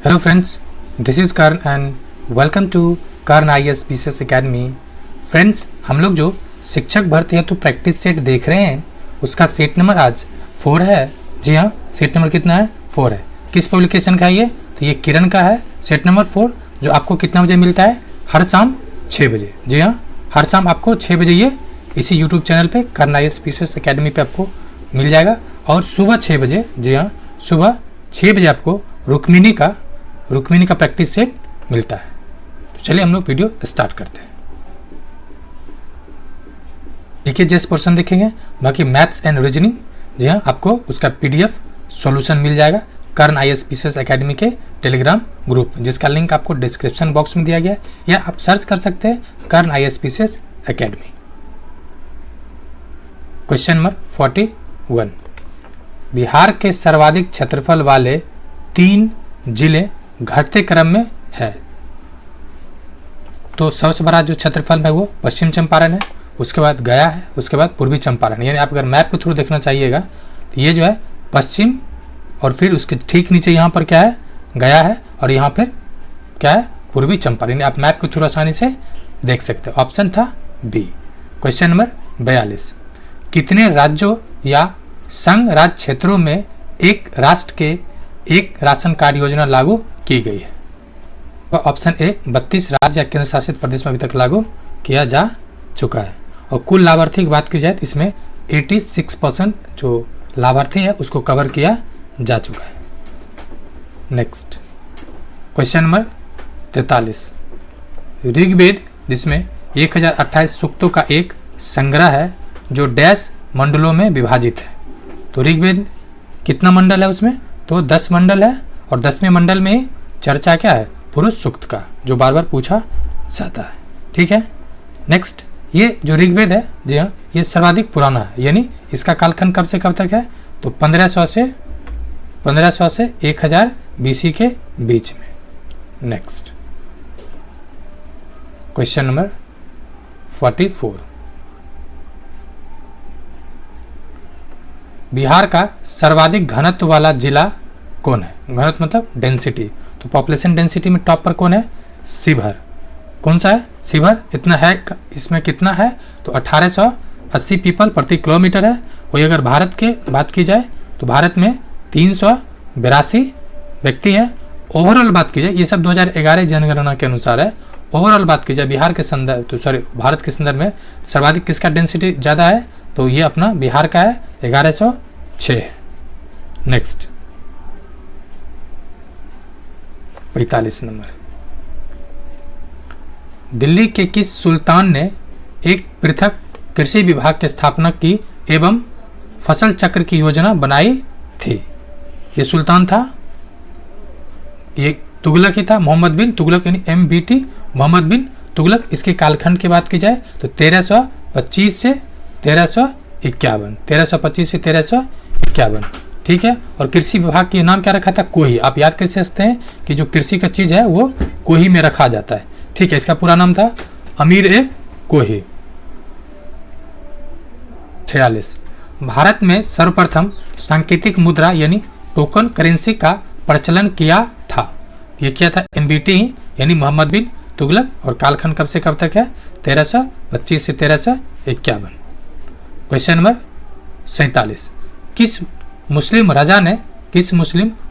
Hello friends, this is Karna and welcome to Karna IAS PCS academy. Friends, हम लोग जो शिक्षक भर्ती हेतु प्रैक्टिस सेट देख रहे हैं उसका सेट नंबर आज 4 है। जी हाँ, सेट नंबर कितना है? 4 है। किस पब्लिकेशन का है ये? तो ये किरण का है सेट नंबर 4, जो आपको कितना बजे मिलता है? हर शाम 6 बजे। जी हाँ, हर शाम आपको 6 बजे ये इसी यूट्यूब चैनल पे कर्ण IAS PCS अकेडमी पे आपको मिल जाएगा। और सुबह 6 बजे, जी हाँ, सुबह 6 बजे आपको रुक्मिणी का प्रैक्टिस सेट मिलता है। तो चलिए हम लोग वीडियो स्टार्ट करते हैं। देखिए, जिस पोर्शन देखेंगे बाकी मैथ्स एंड रीजनिंग, जी हाँ, आपको उसका PDF सॉल्यूशन मिल जाएगा कर्ण IAS PCS अकेडमी के टेलीग्राम ग्रुप, जिसका लिंक आपको डिस्क्रिप्शन बॉक्स में दिया गया है, या आप सर्च कर सकते हैं कर्ण IAS PCS academy. Question number 41, Bihar के सर्वाधिक क्षेत्रफल वाले 3 जिले घटते क्रम में है। तो सबसे बड़ा जो क्षेत्रफल है वो पश्चिम चंपारण है, उसके बाद गया है, उसके बाद पूर्वी चंपारण। यानी आप अगर मैप के थ्रू देखना चाहिएगा तो ये जो है पश्चिम, और फिर उसके ठीक नीचे यहाँ पर क्या है? गया है, और यहाँ पर क्या है? पूर्वी चंपारण। यानी आप मैप के थ्रू आसानी से देख सकते हो। ऑप्शन था बी। क्वेश्चन नंबर 42, कितने राज्यों या संघ राज्य क्षेत्रों में एक राष्ट्र के एक राशन कार्ड योजना लागू की गई है? तो ऑप्शन ए 32 राज्य या केंद्र शासित प्रदेश में अभी तक लागू किया जा चुका है। और कुल लाभार्थी की बात की जाए तो इसमें 86% जो लाभार्थी है उसको कवर किया जा चुका है। नेक्स्ट, क्वेश्चन नंबर 43, ऋग्वेद जिसमें 1028 सूक्तों का एक संग्रह है जो डैश मंडलों में विभाजित है। तो ऋग्वेद कितना मंडल है उसमें? तो 10 मंडल है, और 10वें मंडल में चर्चा क्या है? पुरुष सूक्त का, जो बार बार पूछा जाता है। ठीक है। नेक्स्ट, ये जो ऋग्वेद है, जी हाँ, ये सर्वाधिक पुराना है, यानी इसका कालखंड कब से कब तक है? तो 1500 से 1000 BC के बीच में। नेक्स्ट, क्वेश्चन नंबर 44, बिहार का सर्वाधिक घनत्व वाला जिला कौन है? घनत्व मतलब डेंसिटी। तो पॉपुलेशन डेंसिटी में टॉप पर कौन है? शिवहर। कौन सा है? शिवहर। इतना है, इसमें कितना है? तो 1880 पीपल प्रति किलोमीटर है। वही अगर भारत के बात की जाए तो भारत में 382 व्यक्ति है। ओवरऑल बात की जाए, ये सब 2011 जनगणना के अनुसार है। ओवरऑल बात की जाए बिहार के संदर्भ, तो सॉरी, भारत के संदर्भ में सर्वाधिक किसका डेंसिटी ज़्यादा है? तो ये अपना बिहार का है, 1106 है। नेक्स्ट, 45 नंबर, दिल्ली के किस सुल्तान ने एक पृथक कृषि विभाग की स्थापना की एवं फसल चक्र की योजना बनाई थी? ये सुल्तान था, ये तुगलक ही था, मोहम्मद बिन तुगलक, यानी MBT मोहम्मद बिन तुगलक। इसके कालखंड की बात की जाए तो 1325 से 1351, 1325 से 1351। ठीक है। और कृषि विभाग के नाम क्या रखा था? कोही। आप याद कर सकते हैं कि जो कृषि का चीज़ है वो कोही में रखा जाता है। ठीक है। इसका पूरा नाम था अमीर-ए-कोही। 46, भारत में सर्वप्रथम सांकेतिक मुद्रा यानी टोकन करेंसी का प्रचलन किया था। ये क्या था? MBT यानी मोहम्मद बिन तुगलक। और कालखंड कब से कब तक है? 1325 से 1351। क्वेश्चन नंबर 47, किस मुस्लिम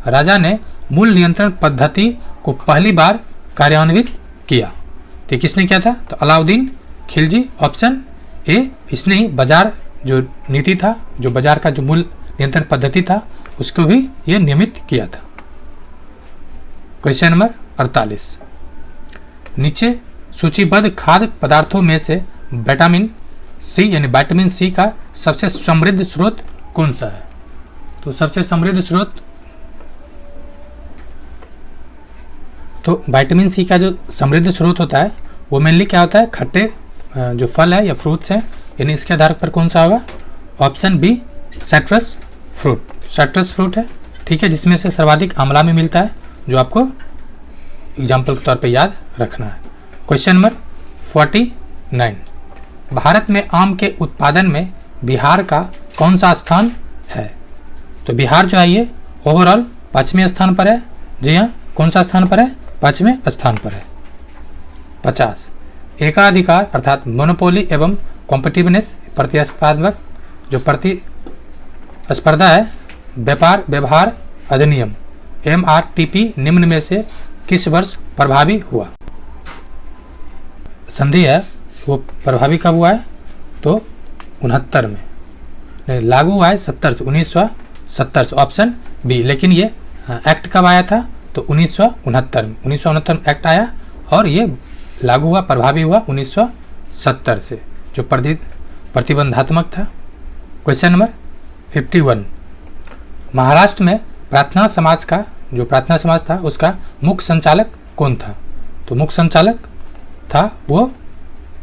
राजा ने मूल नियंत्रण पद्धति को पहली बार कार्यान्वित किया? तो किसने किया था? तो अलाउद्दीन खिलजी। ऑप्शन ए, इसने ही बाजार जो नीति था, जो बाजार का जो मूल नियंत्रण पद्धति था, उसको भी यह नियमित किया था। क्वेश्चन नंबर 48, नीचे सूचीबद्ध खाद्य पदार्थों में से विटामिन C का सबसे समृद्ध स्रोत कौन सा है? तो सबसे समृद्ध स्रोत, तो विटामिन C का जो समृद्ध स्रोत होता है वो मेनली क्या होता है? खट्टे जो फल है या फ्रूट्स हैं, यानी इसके आधार पर कौन सा होगा? ऑप्शन बी, साइट्रस फ्रूट है। ठीक है, जिसमें से सर्वाधिक आंवला में मिलता है, जो आपको एग्जाम्पल के तौर पे याद रखना है। क्वेश्चन नंबर 49, भारत में आम के उत्पादन में बिहार का कौन सा स्थान है? तो बिहार जो है ये ओवरऑल 5वें स्थान पर है। जी हाँ, कौन सा स्थान पर है? 5वें स्थान पर है। 50 एकाधिकार अर्थात मोनोपोली एवं कॉम्पिटिटिवनेस प्रतिस्पर्धात्मक जो प्रतिस्पर्धा है व्यापार व्यवहार अधिनियम MRTP निम्न में से किस वर्ष प्रभावी हुआ? संधि है वो प्रभावी कब हुआ है? तो 69 में। नहीं, लागू हुआ है 70 से 1970 से, ऑप्शन बी। लेकिन ये एक्ट कब आया था? तो 1969 में। 1969 में एक्ट आया और ये लागू हुआ, प्रभावी हुआ 1970 से, जो प्रतिबंधात्मक था। क्वेश्चन नंबर 51 महाराष्ट्र में प्रार्थना समाज का जो प्रार्थना समाज था उसका मुख्य संचालक कौन था? तो मुख्य संचालक था वो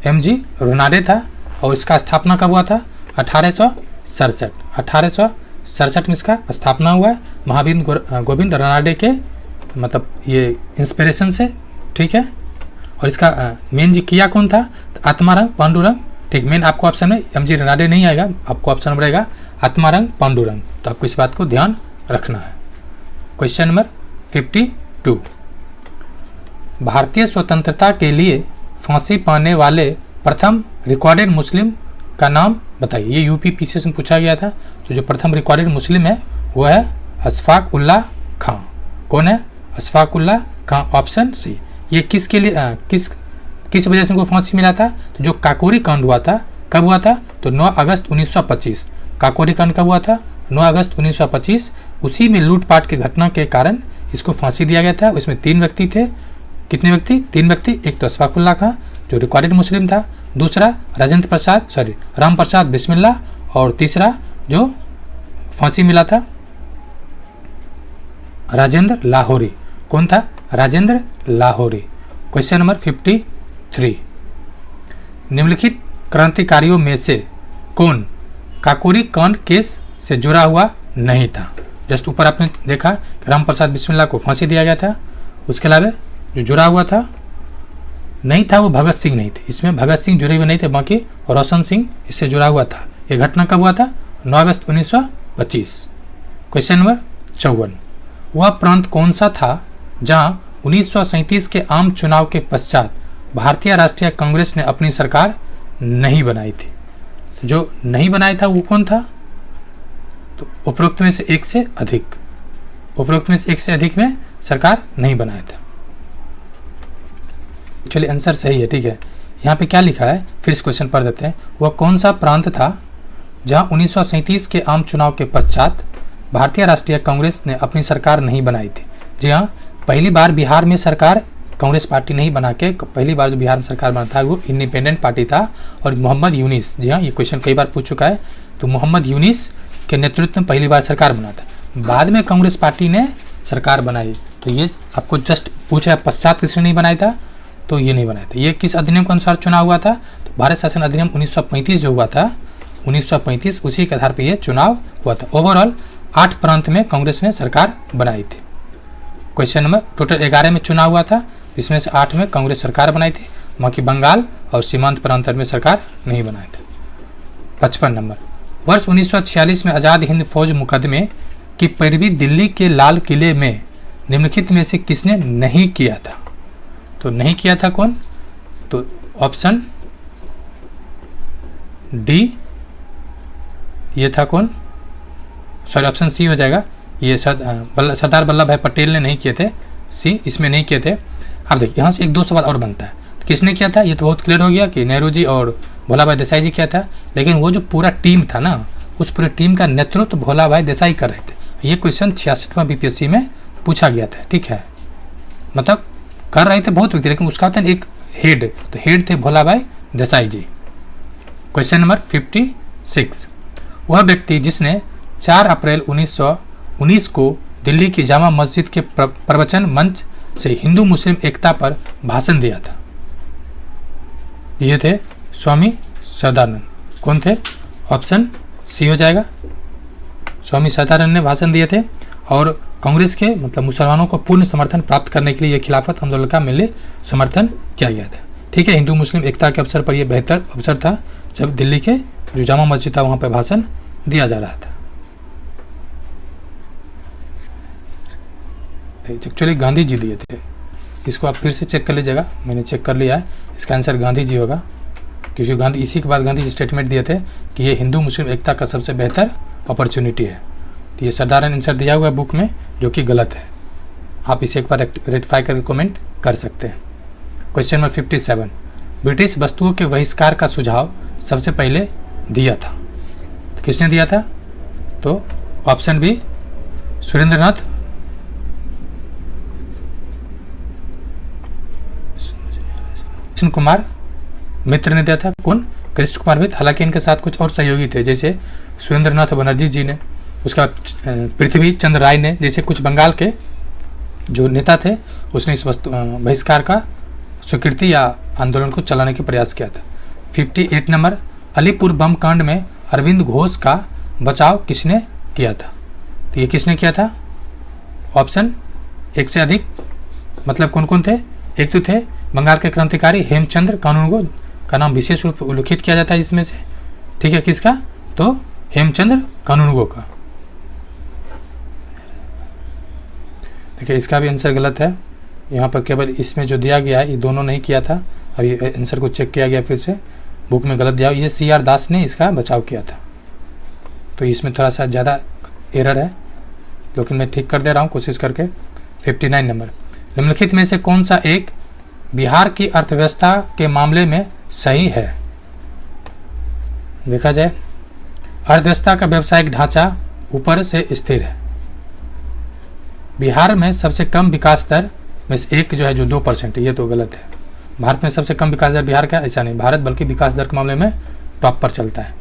MG रोनाडे था और इसका स्थापना कब हुआ था? 1867 में इसका स्थापना हुआ है महावीर गोविंद रोनाडे के मतलब ये इंस्पिरेशन से, ठीक है। और इसका मेन जी किया कौन था? तो आत्मारंग पांडुरंग, ठीक। मेन आपको ऑप्शन में MG रोनाडे नहीं आएगा, आपको ऑप्शन में रहेगा आत्मारंग पांडुरंग, तो आपको इस बात को ध्यान रखना है। क्वेश्चन नंबर 52 भारतीय स्वतंत्रता के लिए फांसी पाने वाले प्रथम रिकॉर्डेड मुस्लिम का नाम बताइए। ये UPPC से पूछा गया था। तो जो प्रथम रिकॉर्डेड मुस्लिम है वो है अशफाक उल्लाह खां। कौन है? अशफाक उल्लाह खां, ऑप्शन सी। ये किसके लिए किस वजह से इनको फांसी मिला था? तो जो काकोरी कांड हुआ था, कब हुआ था? तो 9 अगस्त 1925। काकोरी कांड कब हुआ था? 9 अगस्त 1925। उसी में लूटपाट की घटना के कारण इसको फांसी दिया गया था। उसमें 3 व्यक्ति थे। कितने व्यक्ति? 3 व्यक्ति। एक तो अशफाक उल्लाह खां जो रिकॉर्डेड मुस्लिम था, दूसरा राम प्रसाद बिस्मिल्ला, और तीसरा जो फांसी मिला था राजेंद्र लाहौरी। कौन था? राजेंद्र लाहौरी। क्वेश्चन नंबर 53 निम्नलिखित क्रांतिकारियों में से कौन काकोरी कांड केस से जुड़ा हुआ नहीं था? जस्ट ऊपर आपने देखा कि राम प्रसाद बिस्मिल्ला को फांसी दिया गया था। उसके अलावा जो जुड़ा हुआ था नहीं था वो भगत सिंह नहीं थे। इसमें भगत सिंह जुड़े हुए नहीं थे, बाकी रोशन सिंह इससे जुड़ा हुआ था। ये घटना कब हुआ था? 9 अगस्त 1925। क्वेश्चन नंबर 54 वह प्रांत कौन सा था जहां 1937 के आम चुनाव के पश्चात भारतीय राष्ट्रीय कांग्रेस ने अपनी सरकार नहीं बनाई थी? तो जो नहीं बनाया था वो कौन था? तो उपरोक्त में से एक से अधिक में सरकार नहीं बनाया था। चलिए आंसर सही है, ठीक है। यहाँ पे क्या लिखा है फिर इस क्वेश्चन पढ़ देते हैं। वह कौन सा प्रांत था जहां 1937 के आम चुनाव के पश्चात भारतीय राष्ट्रीय कांग्रेस ने अपनी सरकार नहीं बनाई थी? जी हाँ, पहली बार बिहार में सरकार कांग्रेस पार्टी नहीं बना के पहली बार जो बिहार में सरकार बना था वो इंडिपेंडेंट पार्टी था और मोहम्मद यूनिस, जी हाँ ये क्वेश्चन कई बार पूछ चुका है, तो मोहम्मद यूनिस के नेतृत्व में पहली बार सरकार बना था। बाद में कांग्रेस पार्टी ने सरकार बनाई। तो ये आपको जस्ट पूछ रहा है पश्चात किसने नहीं बनाया था? तो ये नहीं बनाया था। ये किस अधिनियम के अनुसार चुनाव हुआ था? तो भारत शासन अधिनियम 1935 जो हुआ था 1935 उसी के आधार पर यह चुनाव हुआ था। ओवरऑल 8 प्रांत में कांग्रेस ने सरकार बनाई थी। क्वेश्चन नंबर टोटल 11 में चुनाव हुआ था, इसमें से 8 में कांग्रेस सरकार बनाई थी, बाकी बंगाल और सीमांत प्रांत में सरकार नहीं बनाया था। 55 नंबर वर्ष 1946 में आज़ाद हिंद फौज मुकदमे की पैरवी दिल्ली के लाल किले में निम्नलिखित में से किसने नहीं किया था? तो नहीं किया था कौन? तो ऑप्शन डी ये था कौन? सॉरी ऑप्शन सी हो जाएगा। ये सरदार वल्लभ भाई पटेल ने नहीं किए थे, सी इसमें नहीं किए थे। अब देखिए यहाँ से 1-2 सवाल और बनता है। तो किसने किया था? ये तो बहुत क्लियर हो गया कि नेहरू जी और भोला भाई देसाई जी किया था, लेकिन वो जो पूरा टीम था ना उस पूरे टीम का नेतृत्व भोला भाई देसाई कर रहे थे। ये क्वेश्चन 66वां BPSC में पूछा गया था, ठीक है। मतलब कर रहे थे बहुत व्यक्ति, लेकिन उसका था एक हेड, तो हेड थे भोला भाई देसाई जी। क्वेश्चन नंबर 56 वह व्यक्ति जिसने 4 अप्रैल 1919 को दिल्ली की जामा मस्जिद के प्रवचन मंच से हिंदू मुस्लिम एकता पर भाषण दिया था? ये थे स्वामी सदानंद। कौन थे? ऑप्शन सी हो जाएगा। स्वामी सदानंद ने भाषण दिए थे और कांग्रेस के मतलब मुसलमानों को पूर्ण समर्थन प्राप्त करने के लिए यह खिलाफत आंदोलन का मिलने समर्थन किया गया था, ठीक है। हिंदू मुस्लिम एकता के अवसर पर यह बेहतर अवसर था जब दिल्ली के जो जामा मस्जिद था वहाँ पर भाषण दिया जा रहा था। एक्चुअली गांधी जी दिए थे। इसको आप फिर से चेक कर लीजिएगा, मैंने चेक कर लिया है, इसका आंसर गांधी जी होगा, क्योंकि गांधी इसी के बाद गांधी जी स्टेटमेंट दिए थे कि ये हिंदू मुस्लिम एकता का सबसे बेहतर अपॉर्चुनिटी है। तो ये साधारण आंसर दिया हुआ है बुक में, जो कि गलत है। आप इसे एक बार रेक्टिफाई करके कमेंट कर सकते हैं। क्वेश्चन नंबर 57, ब्रिटिश वस्तुओं के बहिष्कार का सुझाव सबसे पहले दिया था, तो किसने दिया था? तो ऑप्शन बी सुरेंद्रनाथ कुमार मित्र ने दिया था। कौन? कृष्ण कुमार मित्र। हालांकि इनके साथ कुछ और सहयोगी थे, जैसे सुरेंद्रनाथ बनर्जी जी ने, उसका पृथ्वी चंद्र राय ने, जैसे कुछ बंगाल के जो नेता थे, उसने इस वस्तु बहिष्कार का स्वीकृति या आंदोलन को चलाने के प्रयास किया था। 58 नंबर, अलीपुर बम कांड में अरविंद घोष का बचाव किसने किया था? तो ये किसने किया था? ऑप्शन एक से अधिक, मतलब कौन कौन थे? एक तो थे बंगाल के क्रांतिकारी हेमचंद्र कानूनगो, का नाम विशेष रूप से उल्लेखित किया जाता है इसमें से, ठीक है, किसका? तो हेमचंद्र कानूनगो का। देखिए इसका भी आंसर गलत है, यहाँ पर केवल इसमें जो दिया गया है ये दोनों नहीं किया था। अभी आंसर को चेक किया गया फिर से, बुक में गलत दिया, ये CR दास ने इसका बचाव किया था, तो इसमें थोड़ा सा ज़्यादा एरर है, लेकिन मैं ठीक कर दे रहा हूँ कोशिश करके। 59 नंबर, निम्नलिखित में से कौन सा एक बिहार की अर्थव्यवस्था के मामले में सही है? देखा जाए, अर्थव्यवस्था का व्यावसायिक ढांचा ऊपर से स्थिर है। बिहार में सबसे कम विकास दर में से एक जो है, जो 2% है, ये तो गलत है। भारत में सबसे कम विकास दर बिहार का, ऐसा नहीं, भारत बल्कि विकास दर के मामले में टॉप पर चलता है।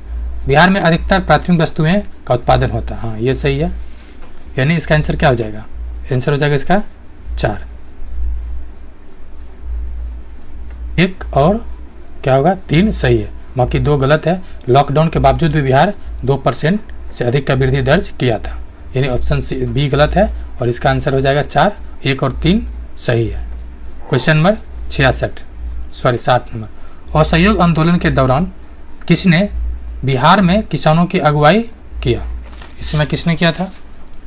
बिहार में अधिकतर प्राथमिक वस्तुएं का उत्पादन होता है, हाँ ये सही है, यानी इसका आंसर क्या हो जाएगा? आंसर हो जाएगा इसका 4। एक और क्या होगा? 3 सही है, बाकी 2 गलत है। लॉकडाउन के बावजूद भी बिहार 2% से अधिक का वृद्धि दर्ज किया था, यानी ऑप्शन बी गलत है, और इसका आंसर हो जाएगा 4। 1 और 3 सही है। क्वेश्चन नंबर 60 नंबर, असहयोग आंदोलन के दौरान किसने बिहार में किसानों की अगुवाई किया? इसमें किसने किया था?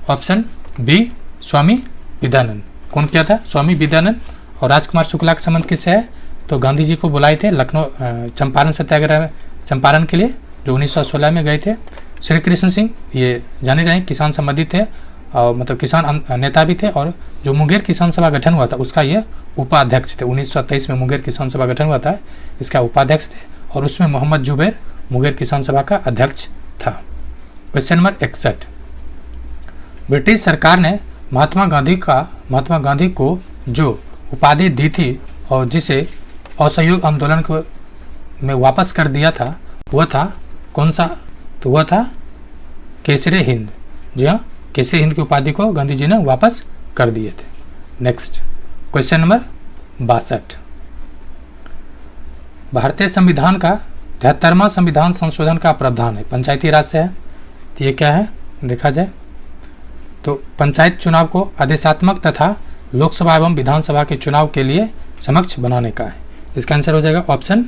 ऑप्शन बी स्वामी विद्यानंद। कौन किया था? स्वामी विद्यानंद। और राजकुमार शुक्ला का संबंध किससे है? तो गांधी जी को बुलाए थे लखनऊ चंपारण सत्याग्रह में, चंपारण के लिए, जो 1916 में गए थे। श्री कृष्ण सिंह, ये जाने रहे किसान संबंधी थे, और मतलब किसान नेता भी थे, और जो मुंगेर किसान सभा गठन हुआ था उसका ये उपाध्यक्ष थे। 1923 में मुंगेर किसान सभा गठन हुआ था, इसका उपाध्यक्ष थे, और उसमें मोहम्मद जुबैर मुंगेर किसान सभा का अध्यक्ष था। क्वेश्चन नंबर 61, ब्रिटिश सरकार ने महात्मा गांधी को जो उपाधि दी थी और जिसे असहयोग आंदोलन में वापस कर दिया था, वह था कौन सा? तो वह था केसरे हिंद। जी हाँ, केसरे हिंद की उपाधि को गांधी जी ने वापस कर दिए थे। नेक्स्ट क्वेश्चन नंबर 62, भारतीय संविधान का 73वां संविधान संशोधन का प्रावधान है, पंचायती राज से है, तो ये क्या है? देखा जाए तो पंचायत चुनाव को आदेशात्मक तथा लोकसभा एवं विधानसभा के चुनाव के लिए समक्ष बनाने का है। इसका आंसर हो जाएगा ऑप्शन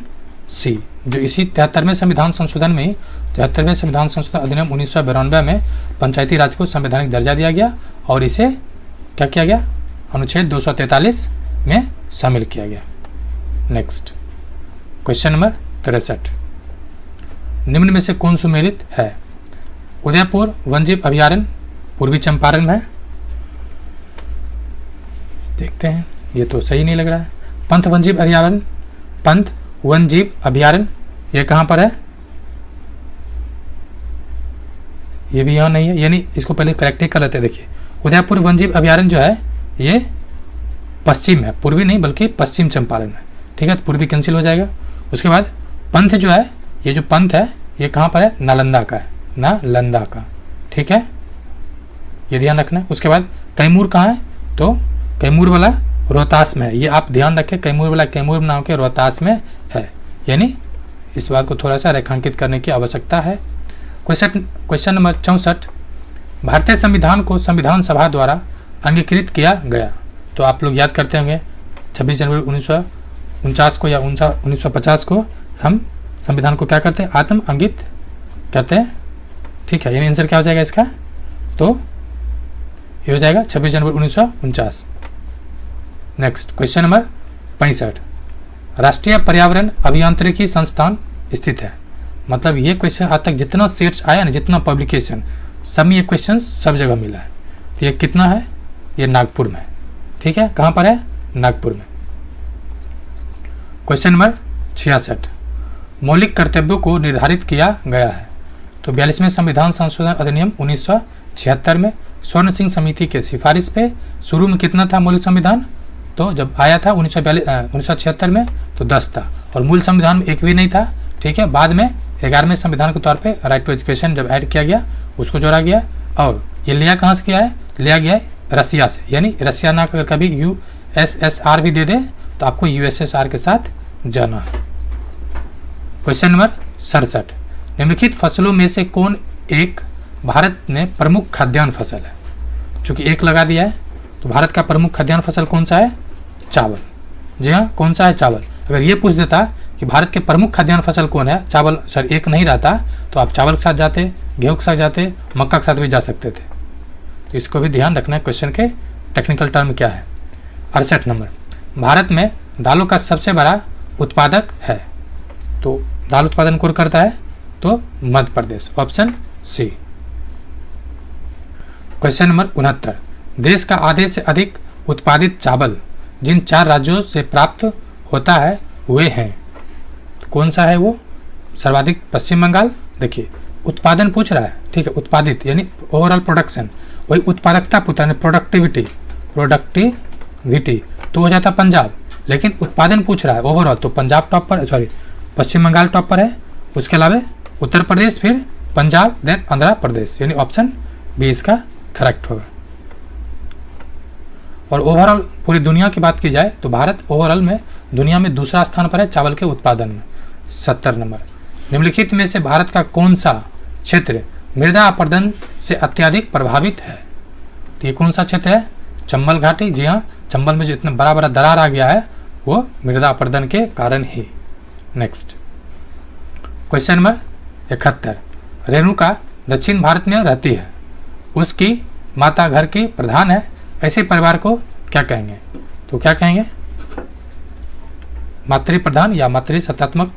सी, जो इसी 73वें संविधान संशोधन में, 73वें संविधान संशोधन अधिनियम 1992 में पंचायती राज को संवैधानिक दर्जा दिया गया, और इसे क्या किया गया? अनुच्छेद 243 में शामिल किया गया। नेक्स्ट क्वेश्चन नंबर 63, निम्न में से कौन सुमेलित है? उदयपुर वन्यजीव अभयारण्य पूर्वी चंपारण में है, देखते हैं, ये तो सही नहीं लग रहा है। पंत वन्यजीव अभयारण्य ये कहाँ पर है? ये भी यहाँ नहीं है, यानी इसको पहले करेक्ट कर लेते हैं। देखिए उदयपुर वन्यजीव अभयारण्य जो है ये पश्चिम है, पूर्वी नहीं बल्कि पश्चिम चंपारण है, ठीक है, तो पूर्वी कैंसिल हो जाएगा। उसके बाद पंथ जो है, ये जो पंथ है ये कहाँ पर है? नालंदा का है, नालंदा का, ठीक है, ये ध्यान रखना है। उसके बाद कैमूर कहाँ है? तो कैमूर वाला रोहतास में है, ये आप ध्यान रखें, कैमूर वाला कैमूर ना होकर रोहतास में है, यानी इस बात को थोड़ा सा रेखांकित करने की आवश्यकता है। क्वेश्चन नंबर 64, भारतीय संविधान को संविधान सभा द्वारा अंगीकृत किया गया, तो आप लोग याद करते होंगे 26 जनवरी 1949 को या 1950 को हम संविधान को क्या करते हैं? आत्म अंकित कहते हैं, ठीक है, यानी आंसर क्या हो जाएगा इसका? तो ये हो जाएगा 26 जनवरी 1949। नेक्स्ट क्वेश्चन नंबर 65, राष्ट्रीय पर्यावरण अभियांत्रिकी संस्थान स्थित है। मतलब ये क्वेश्चन आज तक जितना सेट्स आया ना, जितना पब्लिकेशन, सब में ये क्वेश्चन सब जगह मिला है। तो ये कितना है, ये नागपुर में है। ठीक है, कहाँ पर है, नागपुर में। क्वेश्चन नंबर 66, मौलिक कर्तव्यों को निर्धारित किया गया है। तो 42वें संविधान संशोधन अधिनियम 1976 में स्वर्ण सिंह समिति के सिफारिश पे शुरू में कितना था मौलिक संविधान, तो जब आया था 1976 में तो 10 था, और मूल संविधान में एक भी नहीं था। ठीक है, बाद में 11वें संविधान के तौर पे राइट टू एजुकेशन जब ऐड किया गया उसको जोड़ा गया। और ये लिया कहाँ से गया है, लिया गया है रसिया से, यानी रसिया ना अगर कभी USSR भी दे दे तो आपको USSR के साथ जाना है। क्वेश्चन नंबर 67, निम्नलिखित फसलों में से कौन एक भारत में प्रमुख खाद्यान्न फसल है। चूंकि एक लगा दिया है तो भारत का प्रमुख खाद्यान्न फसल कौन सा है, चावल। जी हाँ, कौन सा है, चावल। अगर ये पूछ देता कि भारत के प्रमुख खाद्यान्न फसल कौन है, चावल सर एक नहीं रहता तो आप चावल के साथ जाते, गेहूं के साथ जाते, मक्का के साथ भी जा सकते थे। तो इसको भी ध्यान रखना है, क्वेश्चन के टेक्निकल टर्म क्या है। 68 नंबर, भारत में दालों का सबसे बड़ा उत्पादक है। तो दाल उत्पादन कौन करता है, तो Madhya Pradesh, option C. Question number 69, देश का आधे से अधिक उत्पादित चावल जिन 4 राज्यों से प्राप्त होता है वे हैं। तो कौन सा है वो, सर्वाधिक पश्चिम बंगाल। देखिए उत्पादन पूछ रहा है, ठीक है, उत्पादित यानी ओवरऑल प्रोडक्शन, वही उत्पादकता पूछता है, प्रोडक्टिविटी तो हो जाता पंजाब। लेकिन उत्पादन पूछ रहा है ओवरऑल, तो पंजाब टॉप पर, सॉरी पश्चिम बंगाल टॉप पर है, उसके अलावा उत्तर प्रदेश, फिर पंजाब, देन आंध्र प्रदेश, यानी ऑप्शन बी इसका करेक्ट होगा। और ओवरऑल पूरी दुनिया की बात की जाए तो भारत ओवरऑल में दुनिया में दूसरा स्थान पर है चावल के उत्पादन में। 70 नंबर, निम्नलिखित में से भारत का कौन सा क्षेत्र मृदा अपरदन से अत्यधिक प्रभावित है। तो ये कौन सा क्षेत्र है, चंबल घाटी। जी हाँ, चंबल में जो इतना बड़ा बड़ा दरार आ गया है वो मृदा अपरदन के कारण ही। नेक्स्ट क्वेश्चन नंबर 71, रेणुका दक्षिण भारत में रहती है, उसकी माता घर की प्रधान है, ऐसे परिवार को क्या कहेंगे। तो क्या कहेंगे, मातृ प्रधान या मातृ सत्तात्मक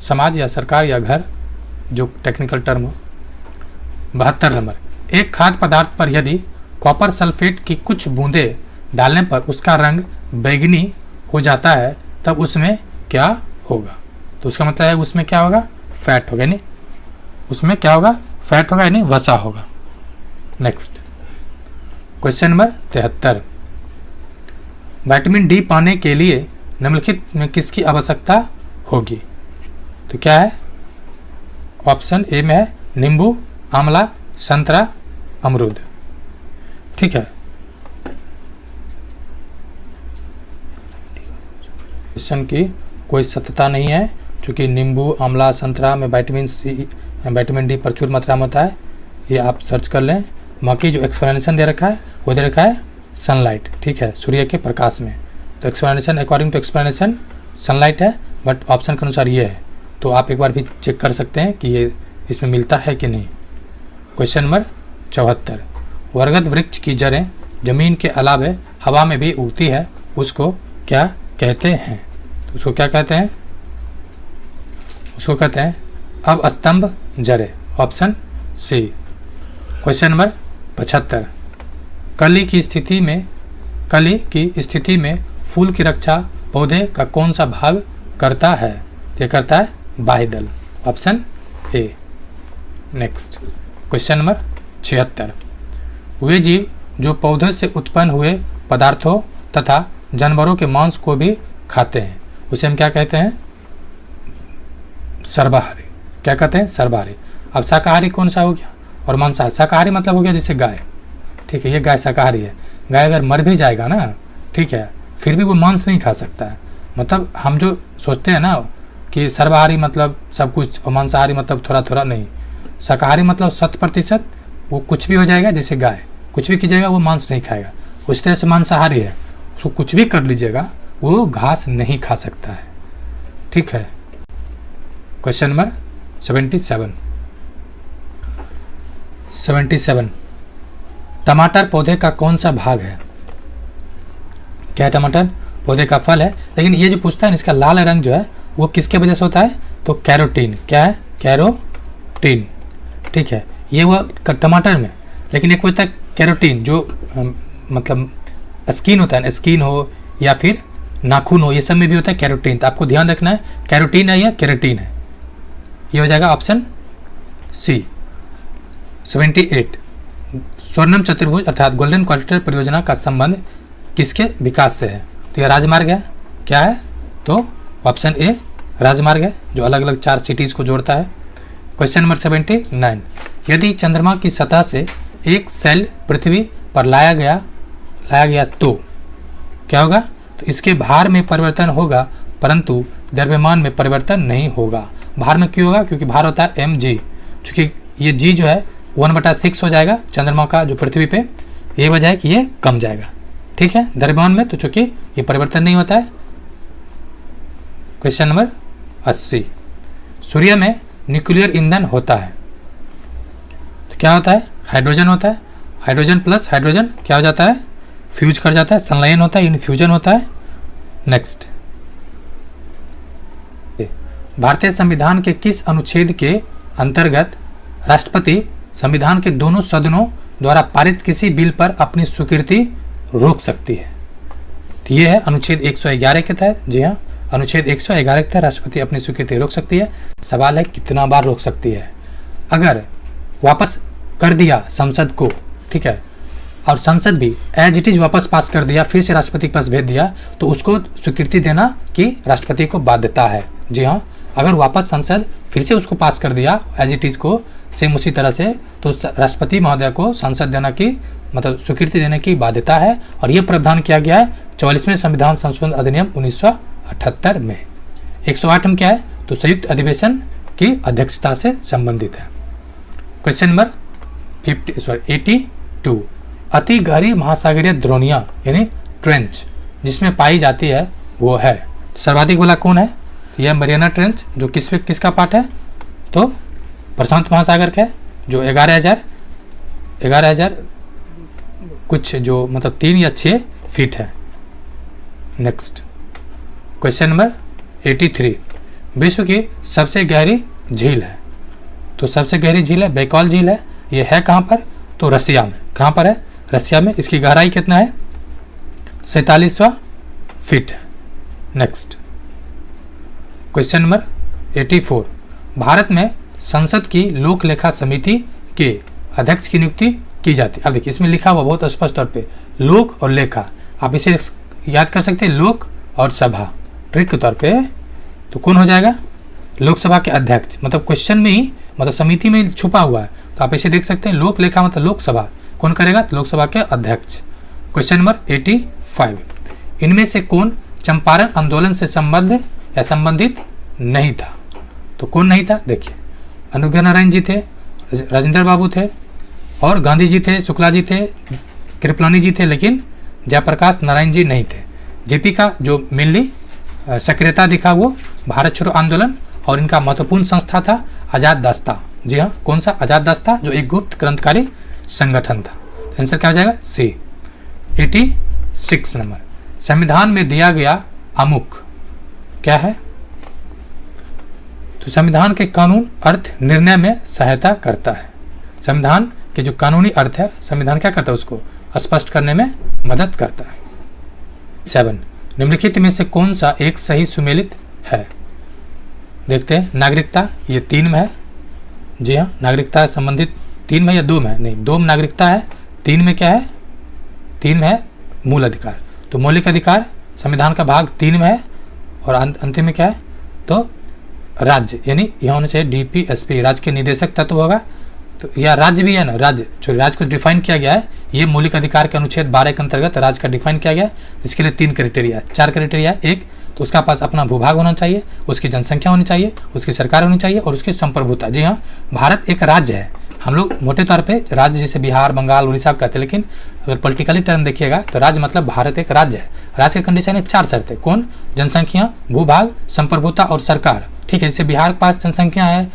समाज या सरकार या घर, जो टेक्निकल टर्म हो। 72 नंबर, एक खाद्य पदार्थ पर यदि कॉपर सल्फेट की कुछ बूंदें डालने पर उसका रंग बैंगनी हो जाता है तब उसमें क्या होगा। तो उसका मतलब है उसमें क्या होगा, फैट होगा, यानी उसमें क्या होगा, फैट होगा, यानी वसा होगा। Next question number 73, vitamin D पाने के लिए निम्नलिखित में किसकी आवश्यकता होगी। तो क्या है, ऑप्शन ए में है नींबू, आंवला, संतरा, अमरूद। ठीक है, क्वेश्चन की कोई सत्यता नहीं है, क्योंकि नींबू, आंवला, संतरा में विटामिन डी प्रचुर मात्रा में होता है। ये आप सर्च कर लें। बाकी जो एक्सप्लेनेशन दे रखा है वो दे रखा है सनलाइट, ठीक है, सूर्य के प्रकाश में। तो explanation according to explanation sunlight है, बट ऑप्शन के अनुसार ये है। तो आप एक बार भी चेक कर सकते हैं कि ये इसमें मिलता है कि नहीं। क्वेश्चन नंबर 74, बरगद वृक्ष की जड़ें जमीन के अलावा हवा में भी उगती है, उसको क्या कहते हैं। तो उसको क्या कहते हैं, उसको कहते हैं अब स्तंभ जड़ें, ऑप्शन सी। क्वेश्चन नंबर 75, कली की स्थिति में फूल की रक्षा पौधे का कौन सा भाग करता है। ये करता है बाह्य दल, option A. Next question number 76, वे जीव जो पौधे से उत्पन्न हुए पदार्थों तथा जानवरों के मांस को भी खाते हैं, उसे हम क्या कहते हैं, सर्वाहारी। क्या कहते हैं, सर्वाहारी। अब शाकाहारी कौन सा हो गया और मांसाहारी। शाकाहारी मतलब हो गया जैसे गाय, ठीक है, ये गाय शाकाहारी है। गाय अगर मर भी जाएगा ना, ठीक है, फिर भी वो मांस नहीं खा सकता है। मतलब हम जो सोचते हैं ना कि सर्वाहारी मतलब सब कुछ और मांसाहारी मतलब थोड़ा थोड़ा, नहीं। शाकाहारी मतलब 100%, वो कुछ भी हो जाएगा, जैसे गाय कुछ भी कीजिएगा वो मांस नहीं खाएगा। उस तरह से मांसाहारी है, उसको कुछ भी कर लीजिएगा वो घास नहीं खा सकता है, ठीक है। क्वेश्चन नंबर 77, टमाटर पौधे का कौन सा भाग है? क्या है? टमाटर पौधे का फल है। लेकिन ये जो पूछता है ना, इसका लाल रंग जो है वो किसके वजह से होता है? तो कैरोटीन। क्या है? कैरोटीन। ठीक है, ये हुआ टमाटर में। लेकिन एक होता है कैरोटीन जो मतलब स्किन होता है ना, स्किन हो या फिर नाखून हो, ये सब में भी होता है कैरोटीन। तो आपको ध्यान रखना है कैरोटीन है या केराटिन है। ये हो जाएगा ऑप्शन सी। 78 स्वर्णम चतुर्भुज अर्थात गोल्डन क्वाड्रिलेटरल परियोजना का संबंध किसके विकास से है? तो यह राजमार्ग है। क्या है? तो ऑप्शन ए राजमार्ग है, जो अलग अलग 4 सिटीज़ को जोड़ता है। क्वेश्चन नंबर 79, यदि चंद्रमा की सतह से एक सेल पृथ्वी पर लाया गया तो क्या होगा? तो इसके भार में परिवर्तन होगा, परंतु द्रव्यमान में परिवर्तन नहीं होगा। भार में क्यों होगा? क्योंकि भार होता है mg, चूँकि ये g जो है 1/6 हो जाएगा चंद्रमा का जो पृथ्वी पे, ये वजह है कि ये कम जाएगा। ठीक है, द्रव्यमान में तो चूँकि ये परिवर्तन नहीं होता है। क्वेश्चन नंबर 80, सूर्य में न्यूक्लियर ईंधन होता है तो क्या होता है? हाइड्रोजन होता है। हाइड्रोजन प्लस हाइड्रोजन क्या हो जाता है? फ्यूज कर जाता है, संलयन होता है, इन्फ्यूजन होता है। नेक्स्ट, भारतीय संविधान के किस अनुच्छेद के अंतर्गत राष्ट्रपति संविधान के दोनों सदनों द्वारा पारित किसी बिल पर अपनी स्वीकृति रोक सकती है? तो ये है अनुच्छेद 111 के तहत। जी हाँ, अनुच्छेद 111 के तहत राष्ट्रपति अपनी स्वीकृति रोक सकती है। सवाल है कितना बार रोक सकती है? अगर वापस कर दिया संसद को, ठीक है, और संसद भी एज इट इज वापस पास कर दिया, फिर से राष्ट्रपति के पास भेज दिया, तो उसको स्वीकृति देना कि राष्ट्रपति को बाध्यता है। जी हाँ, अगर वापस संसद फिर से उसको पास कर दिया एज इट इज को सेम उसी तरह से, तो राष्ट्रपति महोदय को संसद देना की मतलब स्वीकृति देने की बाध्यता है। और यह प्रावधान किया गया है 44वें संविधान संशोधन अधिनियम 1978 में। 108 में क्या है? तो संयुक्त अधिवेशन की अध्यक्षता से संबंधित है। क्वेश्चन नंबर 82, अति गहरी महासागरीय द्रोणियां यानी ट्रेंच जिसमें पाई जाती है वो है? सर्वाधिक वाला कौन है? तो यह मरियाना ट्रेंच, जो किसका पार्ट है? तो प्रशांत महासागर का है, जो 11,000 कुछ जो मतलब 3 या 6 फीट है। नेक्स्ट, क्वेश्चन नंबर 83, विश्व की सबसे गहरी झील है? तो सबसे गहरी झील है बैकॉल झील है। ये है कहाँ पर? तो रसिया में। कहाँ पर है? रसिया में। इसकी गहराई कितना है? 4700 फीट है। नेक्स्ट, क्वेश्चन नंबर 84, भारत में संसद की लोक लेखा समिति के अध्यक्ष की नियुक्ति की जाती है। अब देखिए इसमें लिखा हुआ बहुत स्पष्ट तौर पे लोक और लेखा, आप इसे याद कर सकते हैं लोक और सभा, ट्रिक के तौर पे। तो कौन हो जाएगा? लोकसभा के अध्यक्ष, मतलब क्वेश्चन में ही मतलब समिति में छुपा हुआ है, तो आप इसे देख सकते हैं लोक लेखा मतलब लोकसभा, कौन करेगा? तो लोकसभा के अध्यक्ष। क्वेश्चन नंबर 85, इनमें से कौन चंपारण आंदोलन से संबद्ध या संबंधित नहीं था? तो कौन नहीं था? देखिए, अनुग्रह नारायण जी थे, राजेंद्र बाबू थे, और गांधी जी थे, शुक्ला जी थे, कृपलानी जी थे, लेकिन जयप्रकाश नारायण जी नहीं थे। जेपी का जो मेनली सक्रियता दिखा वो भारत छोड़ो आंदोलन, और इनका महत्वपूर्ण संस्था था आज़ाद दस्ता। जी हाँ, कौन सा? आज़ाद दस्ता, जो एक गुप्त क्रांतिकारी संगठन था। तो आंसर क्या हो जाएगा? सी। 86 नंबर, संविधान में दिया गया अमुक क्या है? तो संविधान के कानून अर्थ निर्णय में सहायता करता है। संविधान के जो कानूनी अर्थ है, संविधान क्या करता है? उसको स्पष्ट करने में मदद करता है। 7, निम्नलिखित में से कौन सा एक सही सुमेलित है? देखते हैं, नागरिकता, ये 3 में है। जी हाँ, नागरिकता संबंधित 3 में या 2 में? नहीं, 2 में नागरिकता है, 3 में क्या है? 3 में है मूल अधिकार। तो मौलिक अधिकार संविधान का भाग 3 में है, और अंतिम में क्या है? तो राज्य, यानी यह होना चाहिए DPSP, राज्य के निदेशक तत्व होगा। तो यह राज्य भी है ना, राज्य जो राज्य को डिफाइन किया गया है, ये मौलिक अधिकार के अनुच्छेद 12 के अंतर्गत राज्य का डिफाइन किया गया है। इसके लिए 3 क्राइटेरिया, 4 क्राइटेरिया। एक तो उसका पास अपना भूभाग होना चाहिए, उसकी जनसंख्या होनी चाहिए, उसकी सरकार होनी चाहिए, और उसकी संप्रभुता। जी हाँ, भारत एक राज्य है। हम लोग मोटे तौर पे राज्य जैसे बिहार, बंगाल, उड़ीसा कहते हैं, लेकिन अगर पॉलिटिकली टर्म देखिएगा तो राज्य मतलब भारत एक राज्य है। राज्य के कंडीशन है 4 शर्तें, कौन? जनसंख्या, भूभाग, संप्रभुता और सरकार। ठीक है, जैसे बिहार के पास जनसंख्या है,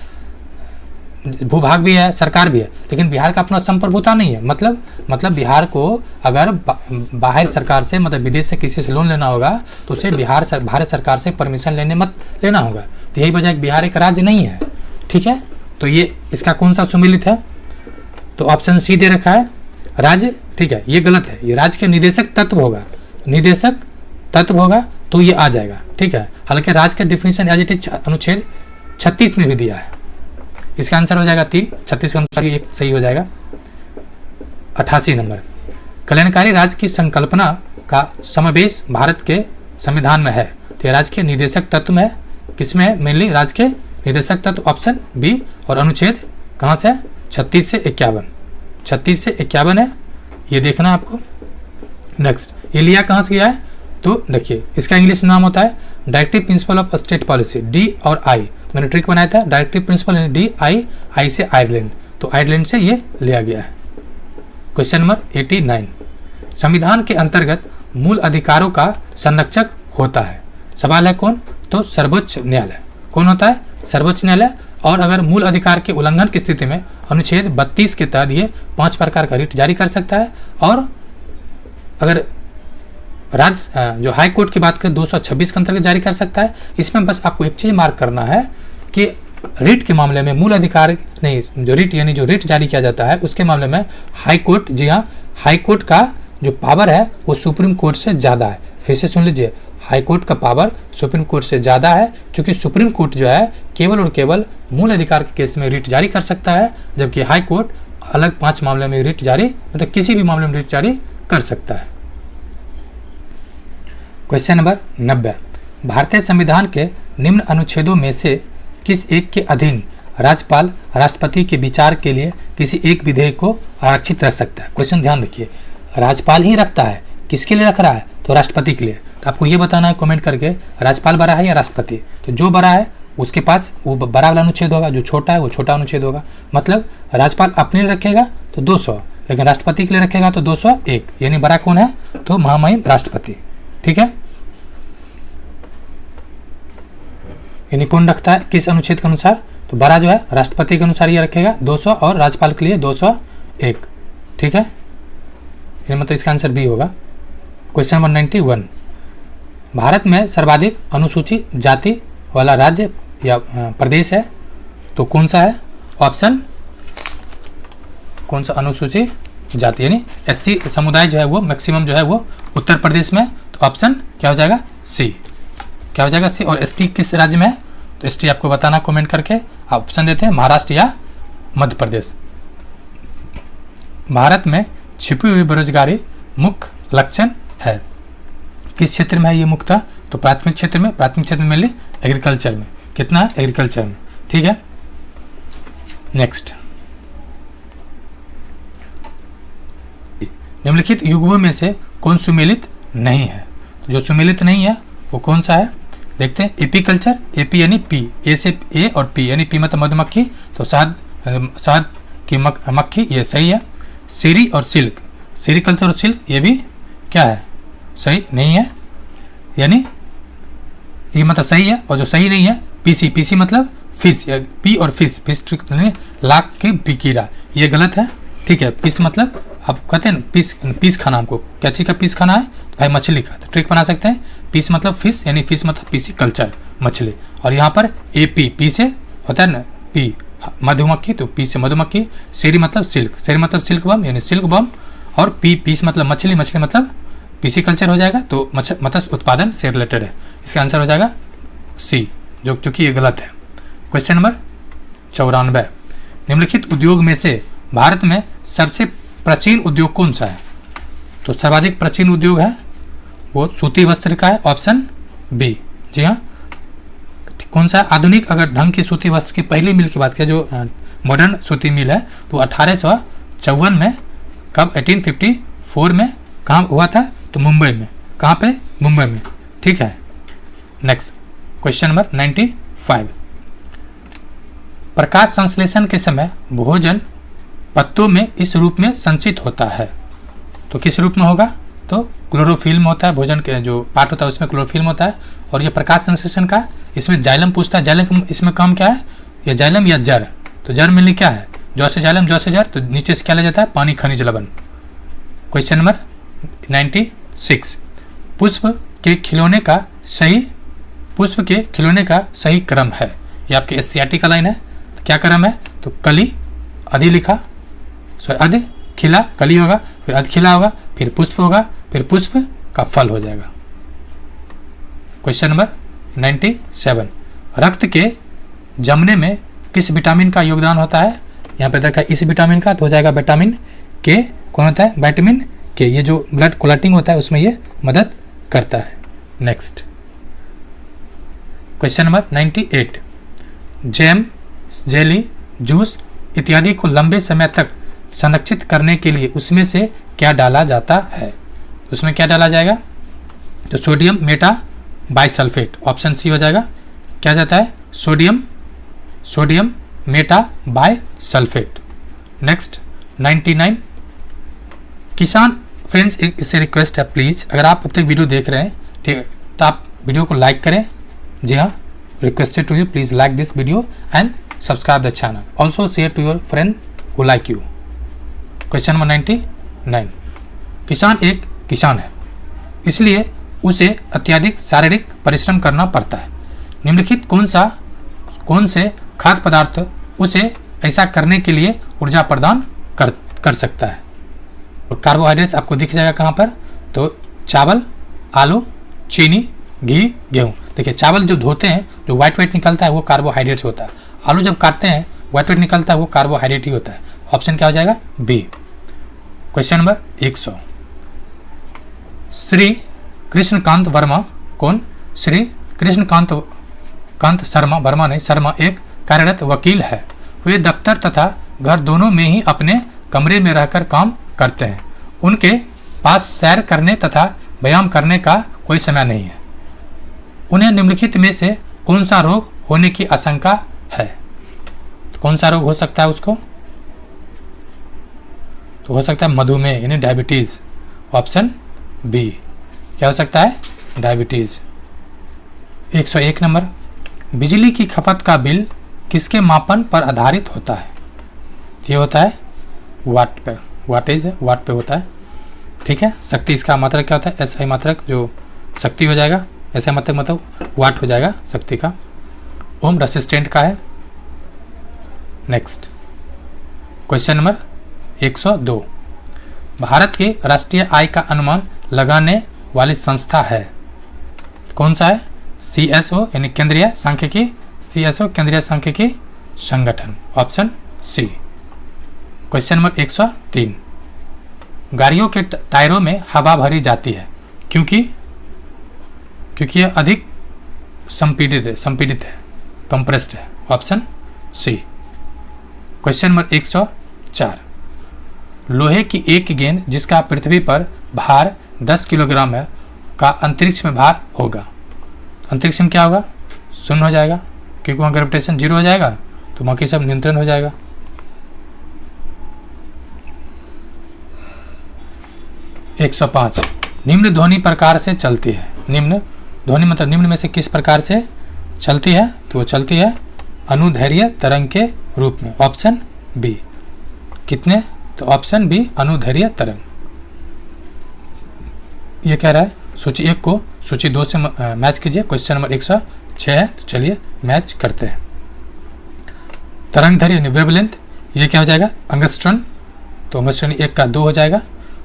भूभाग भी है, सरकार भी है, लेकिन बिहार का अपना संप्रभुता नहीं है, मतलब मतलब बिहार को अगर बाहर सरकार से मतलब विदेश से किसी से लोन लेना होगा तो उसे भारत सरकार से परमिशन लेना होगा। तो यही वजह है कि बिहार एक राज्य नहीं है। ठीक है, तो ये इसका कौन सा सुमेलित है? तो ऑप्शन सी दे रखा है राज्य। ठीक है, ये गलत है। ये राज्य के निदेशक तत्व होगा, निदेशक तत्व होगा तो ये आ जाएगा। ठीक है, हालांकि राज्य का डिफिनीशन एज इट इज अनुच्छेद 36 में भी दिया है। इसका आंसर हो जाएगा 3। 36 के अनुसार ये सही हो जाएगा। 88 नंबर, कल्याणकारी राज्य की संकल्पना का समावेश भारत के संविधान में है। तो ये राज्य के निदेशक तत्व में है। किसमें है? मेनली राज्य के निदेशक तत्व, ऑप्शन बी। और अनुच्छेद कहाँ से है? 36 से 51। 36 से 51 है, ये देखना आपको। नेक्स्ट, ये लिया कहाँ से गया है? तो देखिए इसका इंग्लिश नाम होता है directive principle of state policy, D और आई। मैंने ट्रिक बनाया था डायरेक्टिव प्रिंसिपल डी, आई से आयरलैंड, तो आयरलैंड से ये लिया गया है। क्वेश्चन नंबर 89, संविधान के अंतर्गत मूल अधिकारों का संरक्षक होता है। सवाल है कौन? तो सर्वोच्च न्यायालय। कौन होता है? सर्वोच्च न्यायालय। और अगर मूल अधिकार के उल्लंघन की स्थिति में अनुच्छेद 32 के तहत ये 5 प्रकार का रिट जारी कर सकता है। और अगर राज्य जो हाई कोर्ट की बात करें 226 के अंतर्गत जारी कर सकता है। इसमें बस आपको एक चीज मार्क करना है कि रिट के मामले में मूल अधिकार नहीं, जो रिट यानी जो रिट जारी किया जाता है उसके मामले में हाई कोर्ट, जी हाँ, हाई कोर्ट का जो पावर है वो सुप्रीम कोर्ट से ज़्यादा है। फिर से सुन लीजिए, हाई कोर्ट का पावर सुप्रीम कोर्ट से ज़्यादा है, क्योंकि सुप्रीम कोर्ट जो है केवल और केवल मूल अधिकार के केस में रिट जारी कर सकता है, जबकि हाई कोर्ट अलग 5 मामले में रिट जारी, मतलब किसी भी मामले में रिट जारी कर सकता है। क्वेश्चन नंबर 90, भारतीय संविधान के निम्न अनुच्छेदों में से किस एक के अधीन राज्यपाल राष्ट्रपति के विचार के लिए किसी एक विधेयक को आरक्षित रख सकता है? क्वेश्चन ध्यान रखिए, राज्यपाल ही रखता है, किसके लिए रख रहा है? तो राष्ट्रपति के लिए। तो आपको ये बताना है कमेंट करके, राज्यपाल बड़ा है या राष्ट्रपति? तो जो बड़ा है उसके पास वो बड़ा वाला अनुच्छेद होगा, जो छोटा है वो छोटा अनुच्छेद होगा। मतलब राज्यपाल अपने लिए रखेगा तो 200, लेकिन राष्ट्रपति के लिए रखेगा तो 201, यानी बड़ा कौन है? तो महामहिम राष्ट्रपति। ठीक है, यानी कौन रखता है किस अनुच्छेद के अनुसार? तो बड़ा जो है राष्ट्रपति के अनुसार ये रखेगा 200 और राज्यपाल के लिए 201। ठीक है, मतलब इसका आंसर बी होगा। क्वेश्चन नंबर 91, भारत में सर्वाधिक अनुसूचित जाति वाला राज्य या प्रदेश है तो कौन सा है? ऑप्शन कौन सा? अनुसूचित जाति यानी एससी समुदाय जो है वो मैक्सिमम जो है वो उत्तर प्रदेश में। तो ऑप्शन क्या हो जाएगा? सी। क्या हो जाएगा? सी। और एसटी किस राज्य में है? तो एसटी आपको बताना कमेंट करके। आप ऑप्शन देते हैं महाराष्ट्र या मध्य प्रदेश। भारत में छिपी हुई बेरोजगारी मुख्य लक्षण है, किस क्षेत्र में है ये मुख्यतः? तो प्राथमिक क्षेत्र में। प्राथमिक क्षेत्र में मेनली एग्रीकल्चर में। कितना है? एग्रीकल्चर में। ठीक है, नेक्स्ट, निम्नलिखित युग्मों में से कौन सुमेलित नहीं है? तो जो सुमेलित नहीं है वो कौन सा है? देखते हैं। एपीकल्चर, एपी यानी पी, ए से ए और पी यानी पी मतलब मधुमक्खी, तो शहद की मक्खी, ये सही है। सीरी और सिल्क, सेरीकल्चर और सिल्क ये भी क्या है? सही नहीं है, यानी ये मतलब सही है। और जो सही नहीं है पीसी, पीसी मतलब फिश, पी और फिश, फिश लाख के कीड़ा, ये गलत है। ठीक है, पीस मतलब आप कहते हैं ना पीस खाना, हमको क्या चीज़ का पीस खाना है? तो भाई मछली का। तो ट्रिक बना सकते हैं, पीस मतलब फिश यानी फिश मतलब पीसी कल्चर मछली। और यहाँ पर ए पी से होता है ना पी मधुमक्खी, तो पी से मधुमक्खी। सेरी मतलब सिल्क, सेरी मतलब सिल्क बम यानी सिल्क बम। और पीस मतलब मछली, मछली मतलब पीसी कल्चर हो जाएगा। तो मत्स्य उत्पादन से रिलेटेड है। इसका आंसर हो जाएगा सी, जो चूंकि ये गलत है। क्वेश्चन नंबर 94, निम्नलिखित उद्योग में से भारत में सबसे प्राचीन उद्योग कौन सा है? तो सर्वाधिक प्राचीन उद्योग है वो सूती वस्त्र का है, ऑप्शन बी। जी हाँ, कौन सा? आधुनिक अगर ढंग की सूती वस्त्र की पहली मिल की बात करें, जो मॉडर्न सूती मिल है, तो 1854 में, कब? 1854 में। कहाँ हुआ था? तो मुंबई में। कहाँ पे? मुंबई में। ठीक है, नेक्स्ट क्वेश्चन नंबर 95, प्रकाश संश्लेषण के समय भोजन पत्तों में इस रूप में संचित होता है, तो किस रूप में होगा? तो क्लोरोफिल्म होता है, भोजन के जो पार्ट होता है उसमें क्लोरोफिल्म होता है। और ये प्रकाश संश्लेषण का इसमें जाइलम पूछता है, जाइलम इसमें काम क्या है? या जाइलम या जर? तो जर मिलने क्या है? जौ से जाइलम, जौ से जर, तो नीचे से क्या ले जाता है? पानी, खनिज लवण। क्वेश्चन नंबर 96, पुष्प के खिलौने का सही क्रम है। ये आपके SCRT का लाइन है। तो क्या क्रम है? तो कली, अधि लिखा, सॉरी अधि खिला, कली होगा, फिर अधि खिला होगा, फिर पुष्प होगा, फिर पुष्प का फल हो जाएगा। क्वेश्चन नंबर 97, रक्त के जमने में किस विटामिन का योगदान होता है? यहाँ पे देखा इस विटामिन का, तो हो जाएगा विटामिन के। कौन होता है? विटामिन के। ये जो ब्लड क्लॉटिंग होता है उसमें ये मदद करता है। Next question number 98, jam, jelly, juice इत्यादि को लंबे समय तक संरक्षित करने के लिए उसमें से क्या डाला जाता है? उसमें क्या डाला जाएगा? तो sodium meta bisulphate, option C हो जाएगा। क्या जाता है? Sodium meta bisulphate. नेक्स्ट 99, किसान फ्रेंड्स, इससे रिक्वेस्ट है प्लीज़, अगर आप अब तक वीडियो देख रहे हैं, ठीक है, तो आप वीडियो को लाइक करें। जी हाँ, requested to you, please like this video and subscribe the channel, also share to your friend who like you. Question number 99, किसान एक किसान है, इसलिए उसे अत्यधिक शारीरिक परिश्रम करना पड़ता है। निम्नलिखित कौन से खाद्य पदार्थ उसे ऐसा करने के लिए ऊर्जा प्रदान कर सकता है? और कार्बोहाइड्रेट्स आपको दिख जाएगा कहाँ पर? तो चावल, आलू, चीनी, घी, गेहूँ। देखिए चावल जो धोते हैं, जो व्हाइट निकलता है वो कार्बोहाइड्रेट्स होता है। आलू जब काटते हैं व्हाइट निकलता है वो कार्बोहाइड्रेट ही होता है। ऑप्शन क्या हो जाएगा? B. Question number 100, Shri Krishnakant Verma कौन? श्री कृष्णकांत शर्मा एक कार्यरत वकील है। वे दफ्तर तथा घर दोनों में ही अपने कमरे में रहकर काम करते हैं। उनके पास सैर करने तथा व्यायाम करने का कोई समय नहीं है। उन्हें निम्नलिखित में से कौन सा रोग होने की आशंका है? तो कौन सा रोग हो सकता है उसको? तो हो सकता है मधुमेह यानी डायबिटीज। Option B. क्या हो सकता है? डायबिटीज। 101 नंबर, बिजली की खपत का बिल किसके मापन पर आधारित होता है? ये होता है वाट पे, वाट पे होता है। ठीक है, शक्ति इसका मात्रक क्या होता है? SI मात्रक, जो शक्ति हो जाएगा, SI मात्रक मतलब वाट हो जाएगा शक्ति का। ओम रेसिस्टेंट का है। नेक्स्ट क्वेश्चन नंबर 102, भारत के राष्ट्रीय आय का अनुमान लगाने वाली संस्था है, कौन सा है? CSO यानी केंद्रीय सांख्यिकी, CSO केंद्रीय सांख्यिकी संगठन। Option C. क्वेश्चन नंबर 103, गाड़ियों के टायरों में हवा भरी जाती है क्योंकि यह अधिक संपीड़ित है, कंप्रेस्ड है। Option C. क्वेश्चन नंबर 104, लोहे की एक गेंद जिसका पृथ्वी पर भार 10 किलोग्राम है का अंतरिक्ष में भार होगा। अंतरिक्ष में क्या होगा? शून्य हो जाएगा, क्योंकि वहाँ ग्रेविटेशन 0 हो जाएगा, तो बाकी सब नियंत्रण हो जाएगा। 105, निम्न ध्वनि प्रकार से चलती है। निम्न ध्वनि मतलब निम्न में से किस प्रकार से चलती है? तो वो चलती है अनुदैर्घ्य तरंग के रूप में। Option B. कितने? तो ऑप्शन बी, अनुदैर्घ्य तरंग। ये कह रहा है सूची 1 को सूची 2 से मैच कीजिए। क्वेश्चन नंबर 106 है, तो चलिए मैच करते हैं। तरंग दैर्घ्य यानी वेवलेंथ, ये क्या हो जाएगा? अंगस्ट्रॉन, तो अंगस्ट्रॉन 1 का 2 हो जाएगा।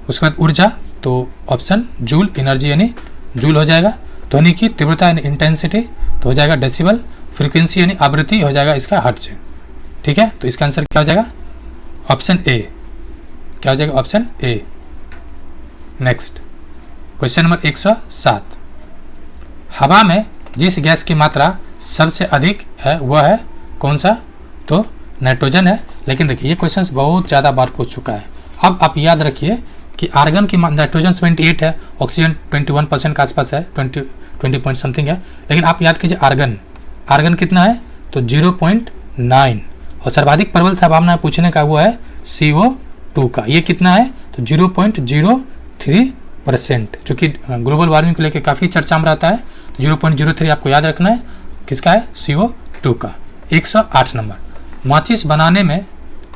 उसके बाद ऊर्जा, तो ऑप्शन जूल, एनर्जी यानी जूल हो जाएगा। ध्वनि की तीव्रता यानी इंटेंसिटी, तो हो जाएगा डेसिबल। फ्रीक्वेंसी यानी आवृत्ति, हो जाएगा इसका हर्ट्ज। ठीक है, तो इसका आंसर क्या हो जाएगा? Option A. क्या हो जाएगा? Option A. Next question number 107, हवा में जिस गैस की मात्रा सबसे अधिक है वह है कौन सा? तो नाइट्रोजन है। लेकिन देखिए ये क्वेश्चन बहुत ज़्यादा बार पूछ चुका है। अब आप याद रखिए कि आर्गन की नाइट्रोजन 78 है, ऑक्सीजन 21% के आसपास है, 20 पॉइंट समथिंग है। लेकिन आप याद कीजिए आर्गन कितना है? तो 0.9। और सर्वाधिक प्रबल संभावना पूछने का वो है CO2 का। ये कितना है? तो 0.03%, जो कि ग्लोबल वार्मिंग को लेकर काफ़ी चर्चा में रहता है। 0.03 आपको याद रखना है। किसका है? CO2 का। 108 नंबर, माचिस बनाने में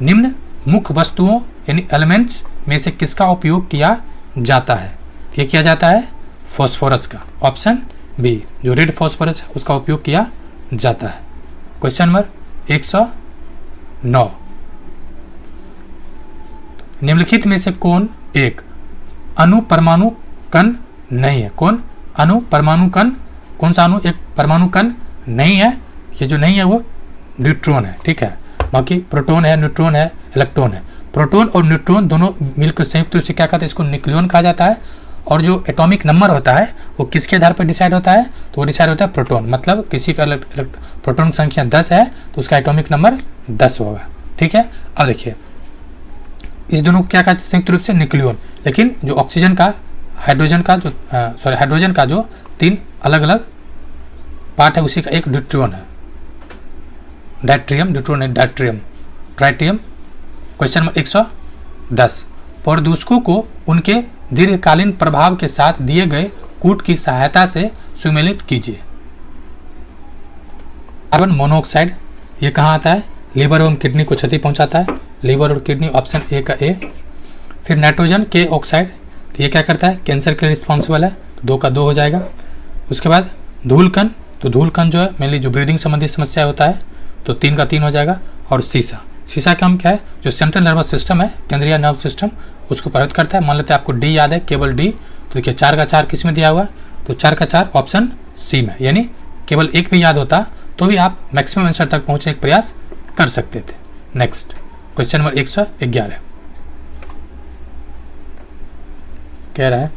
निम्न मुख्य वस्तुओं यानी एलिमेंट्स में से किसका उपयोग किया जाता है? ये किया जाता है फॉस्फोरस का, ऑप्शन बी, जो रेड फॉस्फोरस है उसका उपयोग किया जाता है। क्वेश्चन नंबर 109, निम्नलिखित में से कौन एक अणु परमाणु कण नहीं है? कौन अणु परमाणु कण, कौन सा अणु एक परमाणु कण नहीं है? ये जो नहीं है वो न्यूट्रॉन है, ठीक है। बाकी प्रोटॉन है, न्यूट्रॉन है, इलेक्ट्रॉन है। प्रोटॉन और न्यूट्रॉन दोनों मिलकर संयुक्त रूप से क्या कहते हैं? इसको न्यूक्लियन कहा जाता है। और जो एटॉमिक नंबर होता है वो किसके आधार पर डिसाइड होता है? तो वो डिसाइड होता है प्रोटॉन, मतलब किसी का प्रोटॉन संख्या 10 है तो उसका एटॉमिक नंबर 10 होगा, ठीक है। अब देखिए इस दोनों को क्या कहते हैं संयुक्त रूप से? न्यूक्लियन। लेकिन जो ऑक्सीजन का, हाइड्रोजन का जो हाइड्रोजन का जो 3 अलग अलग पार्ट है उसी का एक ड्यूट्रियन है, डायट्रियम, ड्यूट्रियन है डायट्रियम, ट्राइटियम। क्वेश्चन नंबर 110, प्रदूषकों को उनके दीर्घकालीन प्रभाव के साथ दिए गए कूट की सहायता से सुमेलित कीजिए। कार्बन मोनोऑक्साइड ये कहाँ आता है? लीवर एवं किडनी को क्षति पहुंचाता है, लीवर और किडनी, ऑप्शन ए का ए। फिर नाइट्रोजन के ऑक्साइड, तो ये क्या करता है? कैंसर के लिए रिस्पॉन्सिबल है, तो 2 का 2 हो जाएगा। उसके बाद धूलकण, तो धूलकण जो है मेनली जो ब्रीदिंग संबंधी समस्या होता है, तो 3 का 3 हो जाएगा। और सीसा, सीसा का हम क्या है? जो सेंट्रल नर्वस सिस्टम है, केंद्रीय नर्व सिस्टम, उसको प्रभावित करता है। मान लेते हैं आपको डी याद है, केवल डी, तो देखिए 4 का 4 किस में दिया हुआ? तो 4 का 4 ऑप्शन सी में, यानी केवल एक भी याद होता तो भी आप मैक्सिमम आंसर तक पहुंचने का प्रयास कर सकते थे। नेक्स्ट क्वेश्चन नंबर 111 कह रहा है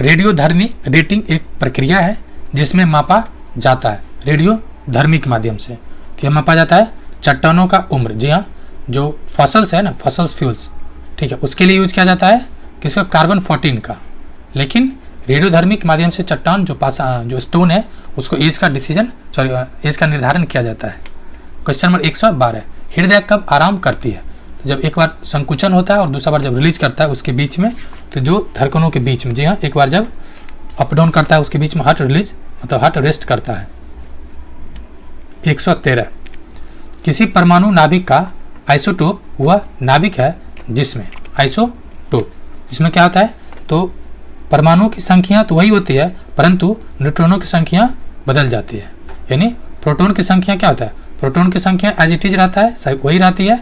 रेडियोधर्मी रेटिंग एक प्रक्रिया है जिसमें मापा जाता है रेडियोधर्मी के माध्यम से। क्या मापा जाता है? चट्टानों का उम्र। जी हाँ, जो फॉसल्स है ना, फॉसल्स फ्यूल्स, ठीक है, उसके लिए यूज किया जाता है किसका? कार्बन 14 का। लेकिन रेडियोधर्मी के माध्यम से चट्टान जो स्टोन है उसको एज का डिसीजन, सॉरी एज का निर्धारण किया जाता है। क्वेश्चन नंबर 112, हृदय कब आराम करती है? तो जब एक बार संकुचन होता है और दूसरा बार जब रिलीज करता है उसके बीच में, तो जो धड़कनों के बीच में, जी हाँ, एक बार जब अप डाउन करता है उसके बीच में हार्ट रिलीज, मतलब हार्ट रेस्ट करता है। 113, किसी परमाणु नाभिक का आइसोटोप वह नाभिक है जिसमें, आइसोटोप इसमें क्या होता है? तो परमाणुओं की संख्या तो वही होती है परंतु न्यूट्रॉनों की संख्या बदल जाती है। यानी प्रोटॉन की संख्या क्या होता है? प्रोटॉन की संख्या एज इट इज रहता है, वही रहती है,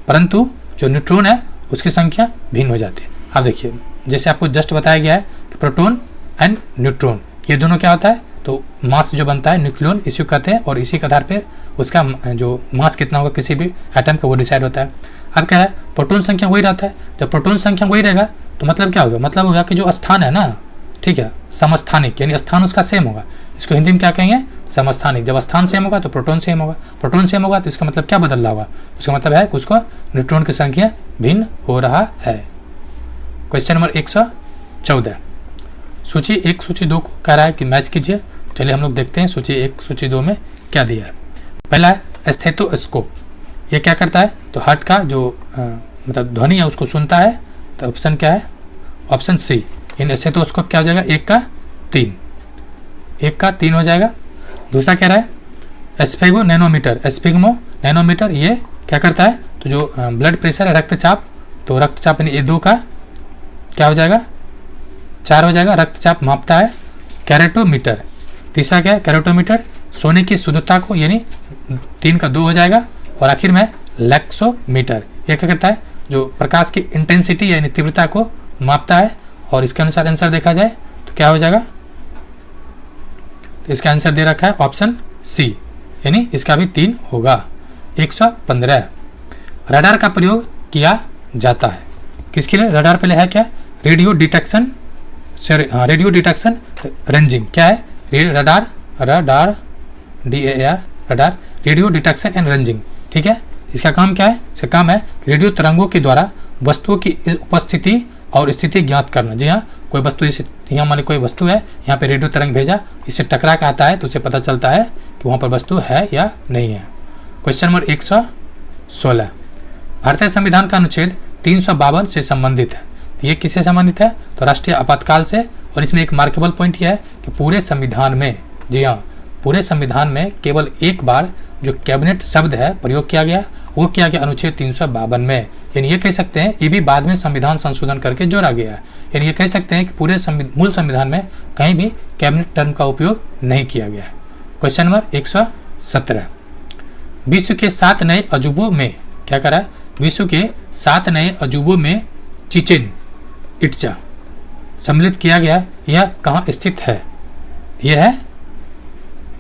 परंतु जो न्यूट्रॉन है उसकी संख्या भिन्न हो जाती है। आप देखिए जैसे आपको जस्ट बताया गया है कि प्रोटॉन एंड न्यूट्रॉन ये दोनों क्या होता है? तो मास जो बनता है न्यूक्लियन इसी को कहते हैं और इसी के आधार पे उसका जो मास कितना होगा किसी भी एटम का वो डिसाइड होता है। अब क्या है? प्रोटॉन संख्या वही रहता है। जब प्रोटॉन संख्या वही रहेगा तो मतलब क्या होगा? मतलब होगा कि जो स्थान है ना, ठीक है, समस्थानिक, यानी स्थान उसका सेम होगा। इसको हिंदी में क्या कहेंगे? समस्थानिक। जब स्थान सेम होगा तो प्रोटॉन सेम होगा, प्रोटॉन सेम होगा तो इसका मतलब क्या बदल रहा होगा? उसका मतलब है कि उसको न्यूट्रॉन की संख्या भिन्न हो रहा है। क्वेश्चन नंबर 114, सूची 1 सूची 2 को कह रहा है कि मैच कीजिए। चलिए हम लोग देखते हैं सूची 1 सूची 2 में क्या दिया है। पहला है स्टेथोस्कोप। ये क्या करता है? तो हार्ट का जो मतलब ध्वनि है उसको सुनता है। तो ऑप्शन क्या है? Option C. इन स्टेथोस्कोप क्या हो जाएगा? 1 का 3, 1 का 3 हो जाएगा। दूसरा कह रहा है स्फेगो नैनोमीटर। स्फेगमो नैनोमीटर ये क्या करता है? तो जो ब्लड प्रेशर है, रक्तचाप, तो रक्तचाप यानी ये 2 का क्या हो जाएगा? 4 हो जाएगा। रक्तचाप मापता है। कैरेटोमीटर, तीसरा क्या है? कैरेटोमीटर सोने की शुद्धता को, यानी 3 का 2 हो जाएगा। और आखिर में लैक्सोमीटर, यह क्या करता है? जो प्रकाश की इंटेंसिटी यानी तीव्रता को मापता है। और इसके अनुसार आंसर देखा जाए तो क्या हो जाएगा? तो इसका आंसर दे रखा है ऑप्शन सी, यानी इसका भी 3 होगा। 115, रडार का प्रयोग किया जाता है किसके लिए? रडार पहले है क्या? Radio detection, radio detection ranging. क्या है? Radar, radar DAR, radar radio detection and ranging, ठीक है। इसका काम क्या है? इसका काम है रेडियो तरंगों के द्वारा वस्तुओं की उपस्थिति और स्थिति ज्ञात करना। जी हाँ, कोई वस्तु, जैसे यहाँ मान कोई वस्तु है, यहाँ पे रेडियो तरंग भेजा, इससे टकरा के आता है तो उसे पता चलता है कि वहाँ पर वस्तु है या नहीं है। क्वेश्चन नंबर 116, भारतीय संविधान का अनुच्छेद 352 से संबंधित है। तो ये किससे संबंधित है? तो राष्ट्रीय आपातकाल से। और इसमें एक मार्केबल पॉइंट यह है कि पूरे संविधान में, जी हाँ, पूरे संविधान में केवल एक बार जो कैबिनेट शब्द है प्रयोग किया गया, वो किया गया अनुच्छेद 352 में। यानी ये कह सकते हैं ये भी बाद में संविधान संशोधन करके जोड़ा गया है। यानी ये कह सकते हैं कि पूरे मूल संविधान में कहीं भी कैबिनेट टर्म का उपयोग नहीं किया गया है। क्वेश्चन नंबर 117, विश्व के 7 नए अजूबों में क्या करा है? विश्व के 7 नए अजूबों में चिचेन इट्जा सम्मिलित किया गया है। यह कहाँ स्थित है? यह है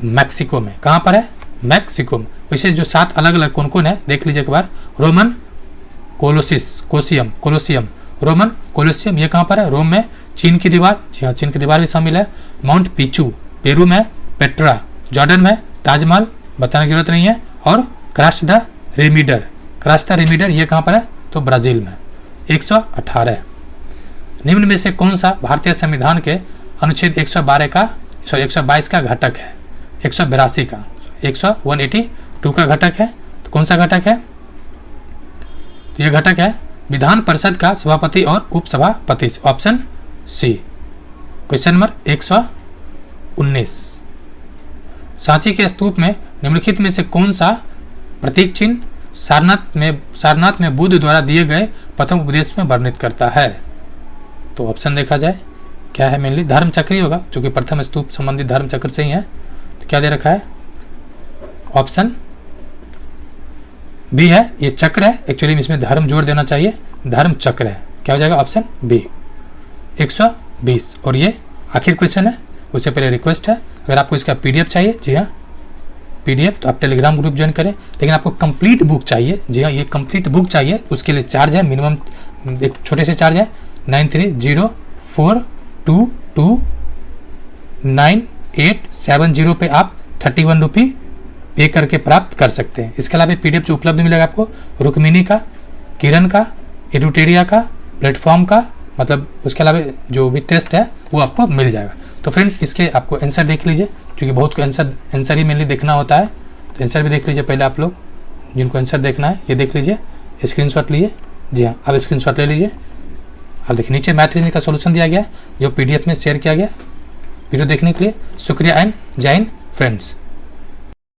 मैक्सिको में। कहाँ पर है? मैक्सिको में। वैसे जो 7 अलग अलग कौन कौन है देख लीजिए एक बार। रोमन कोलोसियम, रोमन कोलोसियम ये कहाँ पर है? रोम में। चीन की दीवार, जी हाँ चीन की दीवार भी शामिल है। माउंट पिचू पेरू में। पेट्रा जॉर्डन में। ताजमहल बताने की जरूरत नहीं है। और क्रश द रेमिडर ये कहाँ पर है? तो ब्राजील में। 118, निम्न में से कौन सा भारतीय संविधान के अनुच्छेद 122 का घटक है? 182 का, 182 का घटक है। तो कौन सा घटक है? तो यह घटक है विधान परिषद का सभापति और उपसभापति, option C. Question number 119, Sanchi के स्तूप में निम्नलिखित में से कौन सा प्रतीक चिन्ह सारनाथ में बुद्ध द्वारा दिए गए प्रथम उपदेश में वर्णित करता है? तो ऑप्शन देखा जाए क्या है? मेनली धर्म चक्र ही होगा, जो कि प्रथम स्तूप संबंधित धर्म चक्र से ही है। तो क्या दे रखा है? ऑप्शन बी है, ये चक्र है। एक्चुअली इसमें धर्म जोड़ देना चाहिए, धर्म चक्र है। क्या हो जाएगा? Option B. 120, और ये आखिर क्वेश्चन है। उससे पहले रिक्वेस्ट है, अगर आपको इसका पीडीएफ चाहिए, जी हाँ पीडीएफ, तो आप टेलीग्राम ग्रुप ज्वाइन करें। लेकिन आपको कंप्लीट बुक चाहिए, जी हाँ ये कंप्लीट बुक चाहिए, उसके लिए चार्ज है, मिनिमम एक छोटे से चार्ज है 9304229870 पे आप 31 रुपये पे करके प्राप्त कर सकते हैं। इसके अलावा पीडीएफ जो उपलब्ध मिलेगा आपको रुक्मिणी का, किरण का, एडुटेरिया का, प्लेटफॉर्म का, मतलब उसके अलावा जो भी टेस्ट है वो आपको मिल जाएगा। तो फ्रेंड्स इसके आपको आंसर देख लीजिए, क्योंकि बहुत को आंसर ही मेनली देखना होता है। तो आंसर भी देख लीजिए पहले आप लोग, जिनको आंसर देखना है ये देख लीजिए, स्क्रीनशॉट लीजिए। जी हाँ आप स्क्रीनशॉट ले लीजिए। अब देखिए नीचे मैथ रीजनिंग का सॉल्यूशन दिया गया जो पीडीएफ में शेयर किया गया। वीडियो देखने के लिए शुक्रिया एंड जय हिंद फ्रेंड्स।